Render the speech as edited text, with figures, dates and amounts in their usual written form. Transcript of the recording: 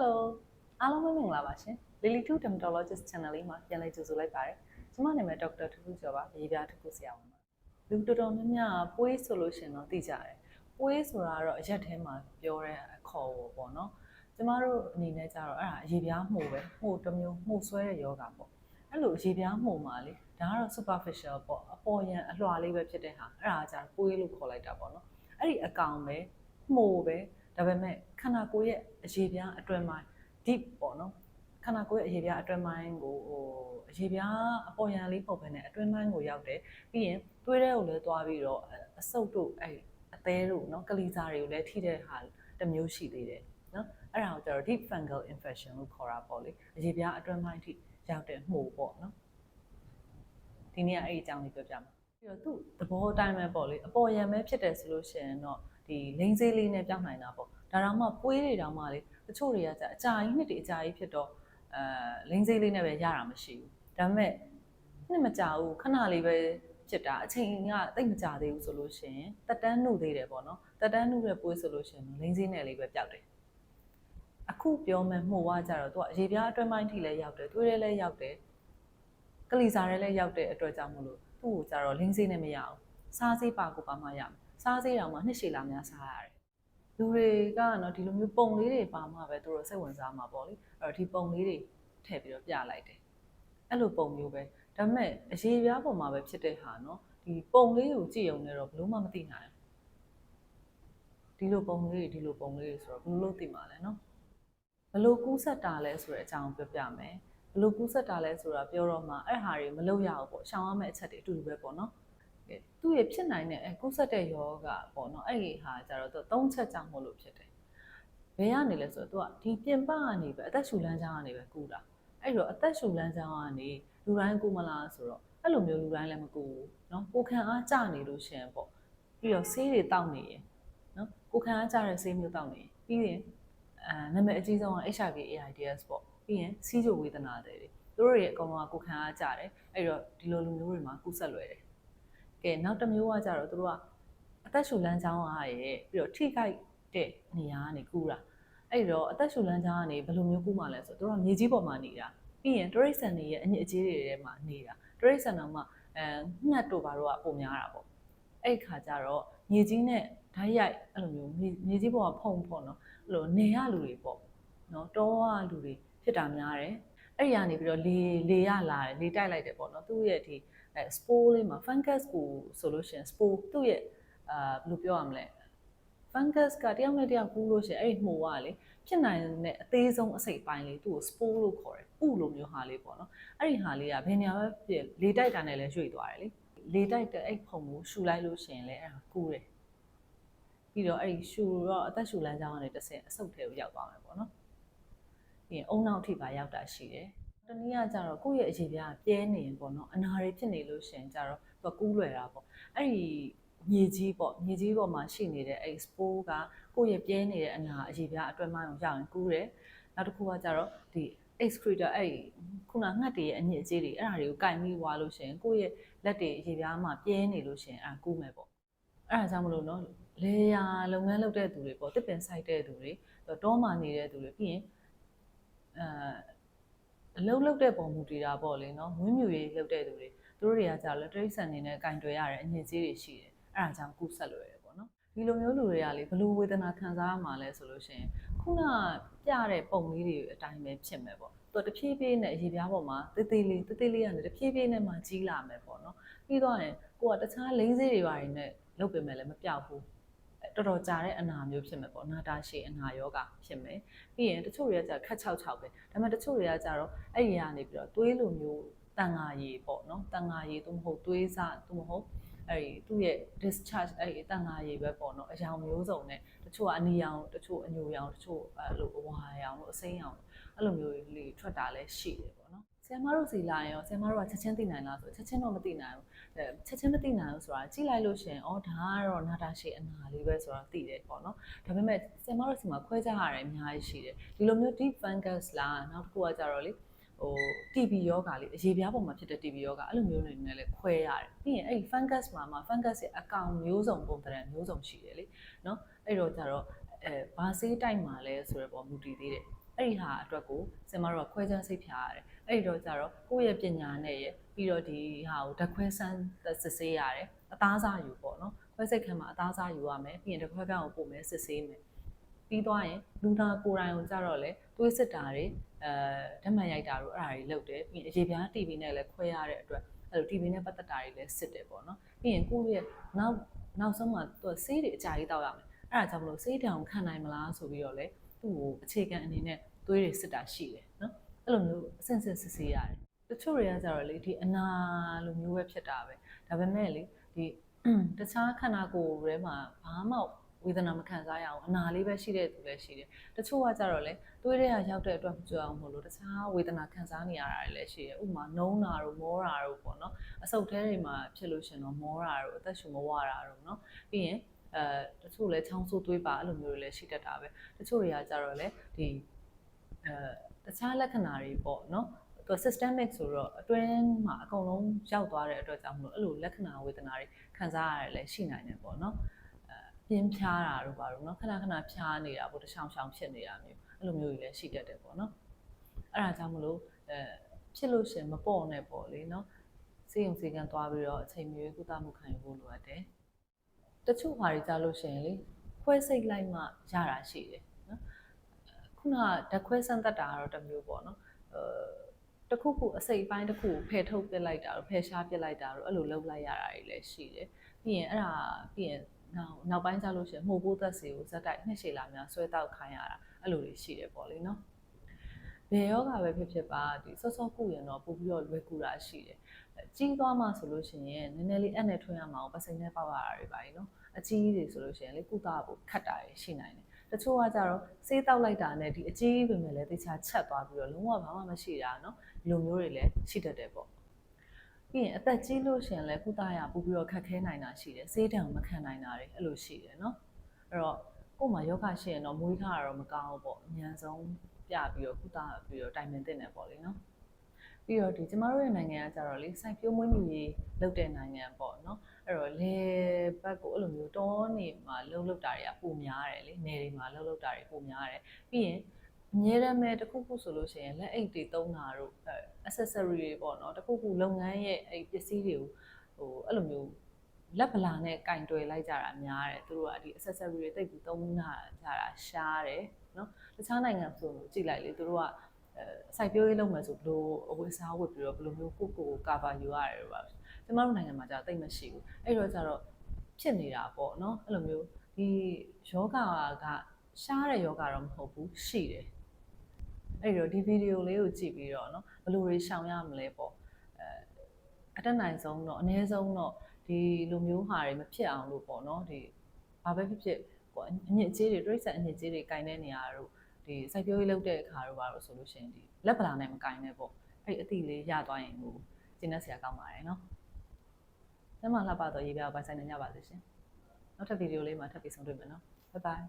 Hello အားလုံးပဲမင်္ဂလာပါရှင် Lily 2 Dermatologist Channel လေးမှာပြန်လည်ကြိုဆိုလိုက်ပါတယ်ကျွန်မနာမည်ဒေါက်တာထူးထူးကျော်ပါရေပြားတစ်ခုဆရာဝန်ပါလူတော်တော်များများပွေးဆိုလို့ရှင်တော့သိကြတယ်ပွေးဆိုတာကတော့အရက်ထဲမှာပြောတဲ့အခေါ်ပေါ့နော်ကျမတို့အနေနဲ့ကြတော့အဲ့ဒါရေပြားမှုပဲမှုတစ်မျိုးမှုဆွဲတဲ့ယောဂပေါ့အဲ့လိုရေပြားမှုမှာလေဒါကတော့ superficial ပေါ့အပေါ်ယံအလွှာလေးပဲဖြစ်တဲ့ဟာအဲ့ဒါကြတော့ပွေးလို့ခေါ်လိုက်တာပေါ့နော်အဲ့ဒီအကောင်ပဲမှုပဲဒါပေမဲ့ခန္ဓာကိုယ်ရဲ့အရေပြားအတွင်းပိုင်း deep ပေါ့နော်ခန္ဓာကိုယ်ရဲ့အရေပြားအတွင်းပိုင်းကိုအရေပြားအပေါ်ယံလေးပုံပဲနဲ့အတွင်းပိုင်းကိုရောက်တယ်ပြီးရင်သွေးထဲကိုလည်းသွားပြီးတော့အဆုပ်တို့အသေးတို့နော်ကလီစာတွေကိုလည်းထိတဲ့ဟာတစ်မျိုးရှိသေးတယ်နော်အဲ့ဒါကိုကျတော့ deep fungal infection လို့ခေါ်တာပေါ့လေအရေပြားအတွင်းပိုင်းထိရောက်တဲ့မှုပေါ့နော်ဒီနေ့အဲ့ဒီအကြောင်းလေးပြောပြမှာပြီးတော့သူ့သဘောအတိုင်းပဲပေါ့လေအပေါ်ယံပဲဖြစ်တယ်ဆိုလို့ရှိရင်တော့ဒီလိမ့်စေးလေးနဲ့ပြောင်းနိုင်တာပေါ့ဒါတော့မှပွေးတွေတောင်မှလေတချို့တွေကကြာအကြာကြီးနှစ်တွေအကြာကြီးဖြစ်တော့လိမ့်စေးလေးနဲ့ပဲရတာမရှိဘူးဒါပေမဲ့နှစ်မကြာဘူးခဏလေးပဲဖြစ်တာအချိန်ကတိတ်မကြာသေးဘူးဆိုလို့ရှိရင်တက်တန်းနှုတ်သေးတယ်ပေါ့နော်တက်တန်းနှုတ်တဲ့ပွေးဆိုလို့ရှိရင်လိမ့်စေးနဲ့လေးပဲပျောက်တယ်အခုပြောမယ်မှုဝါကြတော့သူကအရေပြားအတွင်းပိုင်းထိလည်းရောက်တယ်သွေးထဲလည်းရောက်တယ်ကလီစာထဲလည်းရောက်တဲ့အတွက်ကြောင့်မလို့သူ့ကိုကြတော့လိမ့်စေးနဲ့မရအောင်စားစေးပါကိုပါမှရမယ်စားစေးတောင်မှနှစ်ရှည်လာများစားရတယ်လူတွေကနော်ဒီလိုမျိုးပုံလေးတွေပါမှပဲသူတို့စိတ်ဝင်စားမှာပေါ့လေအဲ့တော့ဒီပုံလေးတွေထည့်ပြီးတော့ပြလိုက်တယ်အဲ့လိုပုံမျိုးပဲဒါပေမဲ့အရေပြားပုံမှာပဲဖြစ်တဲ့ဟာနော်ဒီပုံလေးကိုကြည့်ရုံနဲ့တော့ဘယ်လို့မှမသိနိုင်ဒီလိုပုံလေးတွေဆိုတော့ဘယ်လို့သိမှာလဲနော်ဘယ်လို့ကူးဆက်တာလဲဆိုတဲ့အကြောင်းပြောပြမယ်ဘယ်လို့ကူးဆက်တာလဲဆိုတာပြောတော့မှအဲ့ဟာတွေမလုပ်ရဘူးပေါ့ရှောင်ရမယ့်အချက်တွေအတူတူပဲပေါ့နော်သူ့ရဲ့ဖြစ်နိုင်တဲ့ကူးဆက်တဲ့ယောဂပေါ့နော်အဲ့ဒီဟာကြတော့သူ၃ချက်ကြောင့်မို့လို့ဖြစ်တယ်ဘယ်ကနေလဲဆိုတော့သူကဒီပြင်ပကနေပဲအသက်ရှူလမ်းကြောင်းကနေပဲကူးတာအဲ့တော့အသက်ရှူလမ်းကြောင်းကနေလူတိုင်းကူးမလားဆိုတော့အဲ့လိုမျိုးလူတိုင်းလည်းမကူဘူးနော်ကိုခံအားကျနေလို့ရှင်ပေါ့ပြီးတော့ဆေးတွေတောက်နေရင်နော်ကိုခံအားကျတဲ့ဆေးမျိုးတောက်နေရင်ပြီးရင်နာမည်အကြီးဆုံးက HIV AIDS ပေါ့ပြီးရင်စီးချိုဝေဒနာတွေသူတို့ရဲ့အကောင်ကကိုခံအားကျတယ်အဲ့တော့ဒီလိုလူမျိုးတွေမှာကူးဆက်လွယ်တယ်ကဲနောက်တစ်မျိုးကကြတော့သူတို့ကအသက်ရှူလမ်းကြောင်းအားရဲ့ပြီးတော့ထိခိုက်တဲ့နေရာကနေကူးတာအဲ့တော့အသက်ရှူလမ်းကြောင်းကနေဘယ်လိုမျိုးကူးမှလဲဆိုတော့သူတို့ကမြေကြီးပေါ်မှာနေတာပြီးရင်တရိတ်ဆန်တွေရဲ့အညစ်အကြေးတွေထဲမှာနေတာတရိတ်ဆန်တော့မှငှက်တို့ဘာတို့ကပုံများတာပေါ့အဲ့ခါကျတော့မြေကြီးနဲ့ဓာတ်ရိုက်အဲ့လိုမျိုးမြေကြီးပေါ်ကဖုံပေါ့နော်အဲ့လိုနေရလူတွေပေါ့နော်တောကလူတွေဖြစ်တာများတယ်အဲ့ဒီကနေပြီးတော့လေရလာတယ်လေတိုက်လိုက်တယ်ပေါ့နော်သူ့ရဲ့ဒီspore လေးမှာ fungus ကိုဆိုလို့ရှိရင် spore သူ့ရဲ့ဘယ်လိုပြောရမလဲ fungus ကတယောက်နဲ့တယောက်ကူးလို့ရှိရင်အဲ့ဒီမှုကလေဖြစ်နိုင်တဲ့အသေးဆုံးအစိတ်ပိုင်းလေးသူ့ကို spore လို့ခေါ်တယ်ဥလိုမျိုးဟာလေးပေါ့နော်အဲ့ဒီဟာလေးကဘယ်နေရာပဲဖြစ်လေတိုက်တာနဲ့လည်းရွေ့သွားတယ်လေတိုက်တဲ့အဲ့ဖုံကိုရှူလိုက်လို့ရှိရင်လည်းအဲ့ဒါကူးတယ်ပြီးတော့အဲ့ဒီရှူတော့အသက်ရှူလမ်းကြောင်းကနေတစ်ဆင့်အဆုတ်ထဲကိုရောက်သွားမယ်ပေါ့နော်ပြီးရင်အုံနောက်ထိပါရောက်တာရှိတယ်တနည်းကကြတော့ကိုယ့်ရဲ့အရေပြားပြဲနေရင်ပေါ့နော်အနာတွေဖြစ်နေလို့ရှင်ကြတော့သူကကူးလွယ်တာပေါ့အဲ့ဒီမြေကြီးပေါ်မှာရှိနေတဲ့အဲ့ spore ကကိုယ့်ရဲ့ပြဲနေတဲ့အနာအရေပြားအတွင်းပိုင်းကိုရောက်ရင်ကူးတယ်နောက်တစ်ခုကကြတော့ဒီ excreta အဲ့ခုနငှက်တွေရဲ့အညစ်အကြေးတွေအဲ့ဒါတွေကိုကင်ပြီးွားလို့ရှင်ကိုယ့်ရဲ့လက်တွေအရေပြားမှာပြဲနေလို့ရှင်အဲ့ကူးမယ်ပေါ့အဲ့ဒါကြောင့်မလို့နော်လေယာလုပ်ငန်းလုပ်တဲ့သူတွေပေါ့တစ်ပင်ဆိုင်တဲ့သူတွေတောမှာနေတဲ့သူတွေပြီးရင်အလုပ်လုပ်တဲ့ပုံမူတည်တာပေါ့လေနော်ဝင်းမြူရေးလုပ်တဲ့သူတွေသူတို့တွေကကြာလဲတရိတ်ဆန်နေနဲ့ကင်တွယ်ရတဲ့အညစ်အကြေးတွေရှိတယ်အဲ့ဒါကြောင့်ကူးဆက်လွယ်တယ်ပေါ့နော်ဒီလိုမျိုးလူတွေကလေဘလို့ဝေဒနာခံစားရမှာလဲဆိုလို့ရှိရင်ခုနပြတဲ့ပုံလေးတွေအတိုင်းပဲဖြစ်မယ်ပေါ့သူတဖြည်းဖြည်းနဲ့အရေပြားပေါ်မှာတေးသေးလေးကနေတဖြည်းဖြည်းနဲ့မှကြီးလာမယ်ပေါ့နော်ပြီးတော့ရင်ကိုကတခြားလိမ့်စေးတွေပါနေနဲ့လုပ်ပေးမယ်လည်းမပြောက်ဘူးတော်တော်ကြာတဲ့အနာမျိုးဖြစ်မယ်ပေါ့နာတာရှည်အနာယောဂဖြစ်မယ်ပြီးရင်တချို့တွေကကြာခက်6ပဲဒါပေမဲ့တချို့တွေကကြာတော့အဲ့ဒီကနေပြီးတော့သွေးလိုမျိုးတန်ငါရည်ပေါ့နော်တန်ငါရည်သို့မဟုတ်သွေးစားသို့မဟုတ်အဲ့ဒီသူ့ရဲ့ discharge အဲ့ဒီတန်ငါရည်ပဲပေါ့နော်အရောင်မျိုးစုံနဲ့တချို့ကအနီရောင်တချို့အညိုရောင်တချို့အဲ့လိုအဝါရောင်လို့အစိမ်းရောင်အဲ့လိုမျိုးလေးထွက်တာလည်းရှိတယ်ပေါ့နော်ဆရာမတို့စီလာရင်ရောဆရာမတို့ကချက်ချင်းသိနိုင်လားဆိုချက်ချင်းတော့မသိနိုင်ဘူးချက်ချင်းမသိနိုင်ဘူးဆိုတာကြည့်လိုက်လို့ရှင်ဩဒါကတော့နာတာရှည်အနာလေးပဲဆိုတော့သိတယ်ပေါ့နော်ဒါပေမဲ့ဆရာမတို့စီမှာခွဲခြားရတယ်အများကြီးရှိတယ်ဒီလိုမျိုး deep fungus လားနောက်တစ်ခုကကြတော့လေTB ယောဂါလေးအရေပြားပေါ်မှာဖြစ်တဲ့ TB ယောဂါအဲ့လိုမျိုးတွေနဲ့လည်းခွဲရတယ်ပြီးရင်အဲ့ဒီ fungus မှာ fungus ရဲ့အကောင်မျိုးစုံပုံသဏ္ဍာန်မျိုးစုံရှိတယ်လေနော်အဲ့တော့ကြတော့ဘာဆေးတိုက်မှာလဲဆိုတော့ပေါ်မူတည်သေးတယ် အဲ့ဒီဟာအတွက်ကိုဆင်မတို့ကခွဲခြမ်းစိတ်ဖြာရတယ်အဲ့ဒီတော့ကြတော့ကိုယ့်ရဲ့ပညာနဲ့ရပြီးတော့ဒီဟာကိုဓာတ်ခွဲစမ်းစစ်ဆေးရတယ်အသားစားယူပေါ့နော်ခွဲစိတ်ခန်းမှာအသားစားယူရမယ်ပြီးရင်ဓာတ်ခွဲခန်းကိုပို့မယ်စစ်ဆေးမယ်ပြီးသွားရင်လူနာကိုယ်တိုင်ကိုကြတော့လေသွေးစစ်တာတွေဓာတ်မှန်ရိုက်တာတို့အဲ့ဒါတွေလုပ်တယ်ပြီးရင်အရေပြား TB နဲ့လည်းခွဲရတဲ့အတွက်အဲ့လို TB နဲ့ပတ်သက်တာတွေလည်းစစ်တယ်ပေါ့နော်ပြီးရင်ကိုယ့်ရဲ့နောက်ဆုံးမှာသူဆေးတွေအကြာကြီးတောက်ရမယ်အဲ့ဒါကြောင့်မလို့ဆေးတောင်ခံနိုင်မလားဆိုပြီးတော့လေသူ့ကိုအခြေခံအနေနဲ့သွေးတွေစစ်တာရှိတယ်နော်အဲ့လိုမျိုးအဆင့်ဆင့်စစ်ဆေးရတယ်တချို့တွေကကြတော့လေဒီအနာလိုမျိုးပဲဖြစ်တာပဲဒါပေမဲ့လေဒီတခြားခန္ဓာကိုယ်ထဲမှာဘာမှဝေဒနာမခံစားရအောင်အနာလေးပဲရှိတဲ့သူလည်းရှိတယ်တချို့ကကြတော့လေသွေးတွေကရောက်တဲ့အတွက်မကြွအောင်မလို့တခြားဝေဒနာခံစားနေရတာတွေလည်းရှိတယ်ဥပမာနှုံးတာတို့မောတာတို့ပေါ့နော်အဆုတ်ထဲတွေမှာဖြစ်လို့ရှင်တော့မောတာတို့အသက်ရှူမဝတာတို့နော်ပြီးရင်တချို့လည်းချောင်းဆိုးသွေးပါအဲ့လိုမျိုးတွေလည်းရှိတတ်တာပဲတချို့တွေကကြတော့လေဒီတခြားလက္ခဏာတွေပေါ့နော်သူ systemic ဆိုတော့အတွင်းမှာအကုန်လုံးရောက်သွားတဲ့အတွက်ကြောင့်မလို့အဲ့လိုလက္ခဏာဝေဒနာတွေခံစားရတယ်လည်းရှိနိုင်တယ်ပေါ့နော်ပြင်းဖြားတာတို့ပါတော့เนาะခဏခဏဖြားနေတာပေါ့တချောင်းချောင်းဖြစ်နေတာမျိုးအဲ့လိုမျိုးတွေလည်းရှိတတ်တယ်ပေါ့နော်အဲ့ဒါကြောင့်မလို့ဖြစ်လို့ရှင်မပေါ့နဲ့ပေါ့လေเนาะစေယုံစေကန်သွားပြီးတော့အချိန်မရွေးကုသမှုခံယူဖို့လိုအပ်တယ်တချို့ဟာတွေကြားလို့ရှင်လေခွဲစိတ်လိုက်မှရတာရှိတယ်နော်ခုနကဓာတ်ခွဲစမ်းသပ်တာကတော့တစ်မျိုးပေါ့နော်တခုခုအစိတ်ပိုင်းတစ်ခုဖယ်ထုတ်ပစ်လိုက်တာတို့ဖယ်ရှားပစ်လိုက်တာတို့အဲ့လိုလုပ်လိုက်ရတာတွေလည်းရှိတယ်ပြီးရင်အဲ့ဒါပြီးရင်နောက်ပိုင်းကျလို့ရှိရင်မှုပိုးသက်စီကိုဇက်တိုက်နှစ်ရှည်လာများဆွဲတောက်ခိုင်းရတာအဲ့လိုတွေရှိတယ်ပေါ့လေနော်ဘယ်ယောဂပဲဖြစ်ဖြစ်ပါဒီစောစောကုရင်တော့ပို့ပြီးတော့လွယ်ကူတာရှိတယ်ကြီးသွားမှဆိုလို့ရှိရင်နည်းနည်းလေးအဲ့နဲ့ထွင်ရမှာကိုပစိန်နဲ့ပေါက်ရတာတွေပါလေနော်အကြီးတွေဆိုလို့ရှိရင်လေကုသဖို့ခက်တာတွေရှိနိုင်တယ်တချို့ကကြတော့ဆေးတောက်လိုက်တာနဲ့ဒီအကြီးပင်ပဲလေတေချာချက်သွားပြီးတော့လုံးဝဘာမှမရှိတာနော်ဒီလိုမျိုးတွေလည်းရှိတတ်တယ်ပေါ့ပြီးရင်အသက်ကြီးလို့ရှင်လဲကုသရပို့ပြီးတော့ခက်ခဲနိုင်တာရှိတယ်ဆေးတံမခံနိုင်တာတွေအဲ့လိုရှိတယ်နော်အဲ့တော့ကို့မှာယောဂရှိရင်တော့မွေးထားတာတော့မကောင်းဘူးပေါ့အများဆုံးပြပြီးတော့ကုသပြီးတော့တိုင်ပင်တင်တယ်ပေါ့လေနော်ပြီးတော့ဒီကျမတို့ရဲ့နိုင်ငံကကြတော့လေစိုက်ပျိုးမွေးမြူရေးလုပ်တဲ့နိုင်ငံပေါ့နော်အဲ့တော့လေဘက်ကိုအဲ့လိုမျိုးတောနေမှာလှုပ်တာတွေကပိုများတယ်လေနယ်တွေမှာလှုပ်တာတွေပိုများတယ်ပြီးရင်အမြဲတမ်းပဲတခုခုဆိုလို့ရှိရင်လက်အိတ်တွေသုံးတာတို့accessory တွေပေါ့နော်တခုခုလုပ်ငန်းရဲ့အဲ့ပစ္စည်းတွေကိုဟိုအဲ့လိုမျိုးလက်ဗလာနဲ့ကင်တွယ်လိုက်ကြတာများတယ်သူတို့ကဒီ accessory တွေတိတ်ပြီးသုံးတာကြတာရှားတယ်နော်တခြားနိုင်ငံဆိုကြည့်လိုက်လေသူတို့ကစိုက်ပျိုးရေးလုပ်မယ်ဆိုဘလို့အဝတ်အစားဝတ်ပြီးတော့ဘလို့မျိုးကို cover ယူရတယ်လို့ပါကျမတို့နိုင်ငံမှာကြာတိတ်မရှိဘူးအဲ့တော့ကျတော့ဖြစ်နေတာပေါ့နော်အဲ့လိုမျိုးဒီယောဂကရှားတဲ့ယောဂတော့မဟုတ်ဘူးရှိတယ်အဲ့တော့ဒီဗီဒီယိုလေးကိုကြည့်ပြီးတော့နော်ဘလို့တွေရှောင်ရမလဲပေါ့အတက်နိုင်ဆုံးတော့အနည်းဆုံးတော့ဒီလိုမျိုးဟာတွေမဖြစ်အောင်လို့ပေါ့နော်ဒီဘာပဲဖြစ်ဖြစ်ပေါ့အညစ်အကြေးတွေတိရစ္ဆာန်အညစ်အကြေးတွေကင်တဲ့နေရာတို့ဒီစိုက်ပျိုးရေးလုပ်တဲ့အခါတို့ပါလို့ဆိုလို့ရှိရင်ဒီလက်ပလာနဲ့မကင်နဲ့ပေါ့အဲ့အသည့်လေးရသွားရင်ဟိုကျင်းနေစရာကောင်းပါတယ်နော်ညမလှပတော့ရေးပြပိုင်ဆိုင်နေကြပါစေရှင်နောက်ထပ်ဗီဒီယိုလေးမှာထပ်ပြီးဆုံတွေ့မယ်နော်ဘိုင်ဘိုင်